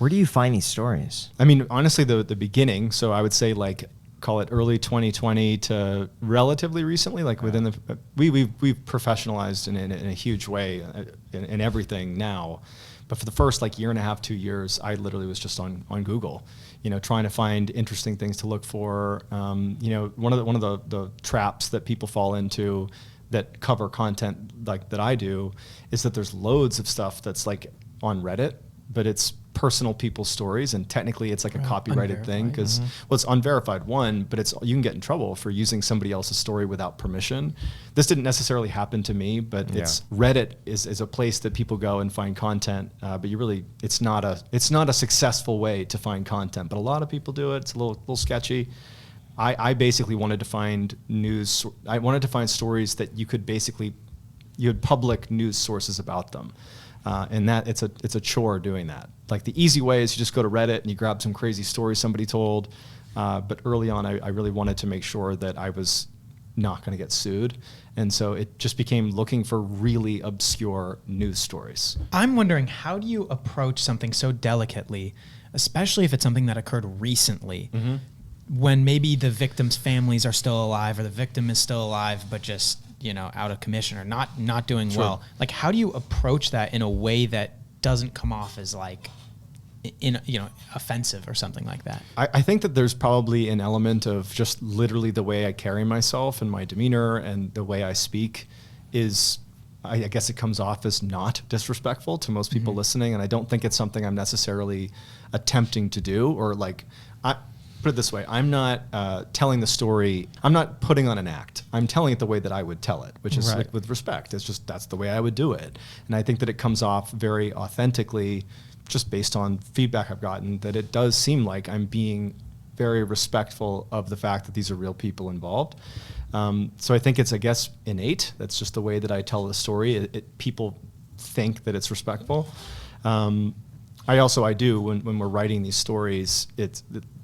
Where do you find these stories? I mean, honestly, the beginning. So I would say like call it early 2020 to relatively recently. Like within the we've professionalized in a huge way in everything now. But for the first like year and a half, 2 years, I literally was just on Google, trying to find interesting things to look for. One of the traps that people fall into that cover content like that I do is that there's loads of stuff that's like on Reddit, but it's personal people's stories, and technically it's like a copyrighted thing because well, it's unverified one, but you can get in trouble for using somebody else's story without permission. This didn't necessarily happen to me, but Reddit is a place that people go and find content, but it's not a successful way to find content, but a lot of people do it. It's a little sketchy. I basically wanted to find news. I wanted to find stories that you had public news sources about them. And that it's a chore doing that. Like the easy way is you just go to Reddit and you grab some crazy story somebody told. But early on, I really wanted to make sure that I was not going to get sued. And so it just became looking for really obscure news stories. I'm wondering, how do you approach something so delicately, especially if it's something that occurred recently, when maybe the victims' families are still alive or the victim is still alive, but just out of commission or not doing well. Like, how do you approach that in a way that doesn't come off as like, offensive or something like that? I think that there's probably an element of just literally the way I carry myself and my demeanor and the way I speak is, I guess it comes off as not disrespectful to most people listening. And I don't think it's something I'm necessarily attempting to do or like, put it this way, I'm not telling the story, I'm not putting on an act. I'm telling it the way that I would tell it, which is like, with respect. It's just, that's the way I would do it. And I think that it comes off very authentically, just based on feedback I've gotten, that it does seem like I'm being very respectful of the fact that these are real people involved. So I think it's, I guess, innate. That's just the way that I tell the story. People think that it's respectful. I do when we're writing these stories,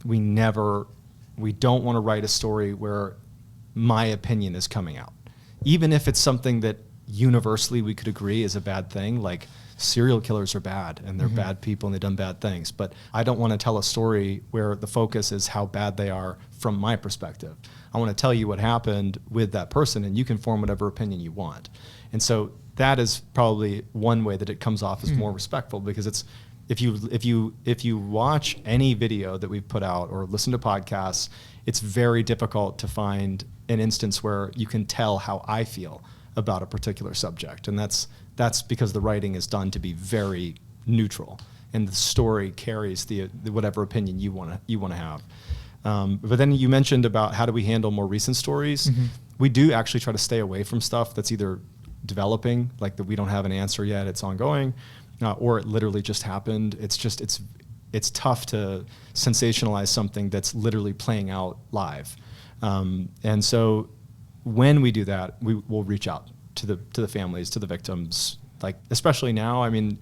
we don't want to write a story where my opinion is coming out. Even if it's something that universally we could agree is a bad thing, like serial killers are bad and they're bad people and they've done bad things. But I don't want to tell a story where the focus is how bad they are from my perspective. I want to tell you what happened with that person and you can form whatever opinion you want. And so that is probably one way that it comes off as more respectful, because it's, if you watch any video that we've put out or listen to podcasts, it's very difficult to find an instance where you can tell how I feel about a particular subject. And that's because the writing is done to be very neutral and the story carries the whatever opinion you want to have. But then you mentioned about how do we handle more recent stories. We do actually try to stay away from stuff that's either developing, like that we don't have an answer yet, it's ongoing, or it literally just happened. It's tough to sensationalize something that's literally playing out live. And so when we do that, we will reach out to the families, to the victims, like especially now. I mean,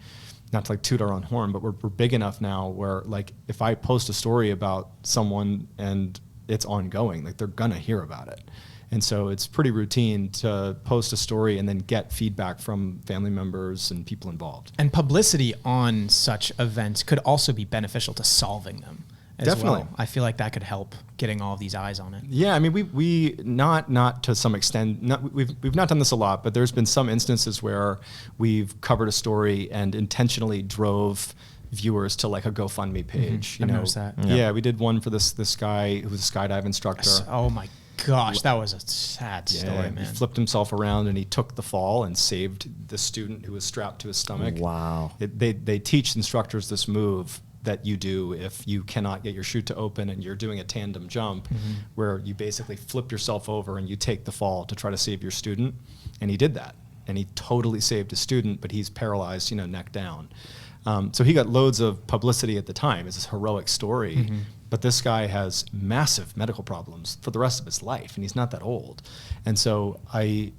not to like toot our own horn, but we're big enough now where like if I post a story about someone and it's ongoing, like they're gonna hear about it. And so it's pretty routine to post a story and then get feedback from family members and people involved. And publicity on such events could also be beneficial to solving them as Definitely. well. I feel like that could help getting all of these eyes on it. Yeah, I mean, we not to some extent, we've not done this a lot, but there's been some instances where we've covered a story and intentionally drove viewers to like a GoFundMe page. I've noticed that. Yeah, we did one for this guy who was a skydive instructor. Oh my gosh, that was a sad story, man. He flipped himself around and he took the fall and saved the student who was strapped to his stomach. Wow. They teach instructors this move that you do if you cannot get your chute to open and you're doing a tandem jump, where you basically flip yourself over and you take the fall to try to save your student. And he did that. And he totally saved his student, but he's paralyzed, neck down. So he got loads of publicity at the time. It's this heroic story. But this guy has massive medical problems for the rest of his life, and he's not that old. And so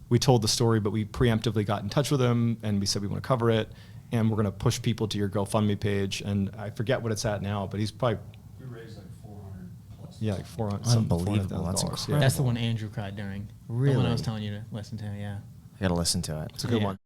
we told the story, but we preemptively got in touch with him, and we said we want to cover it, and we're going to push people to your GoFundMe page. And I forget what it's at now, but he's probably... We raised like 400 plus. Yeah, like 400. Unbelievable. That's incredible. That's the one Andrew cried during. Really? The one I was telling you to listen to, yeah. I got to listen to it. It's a good one.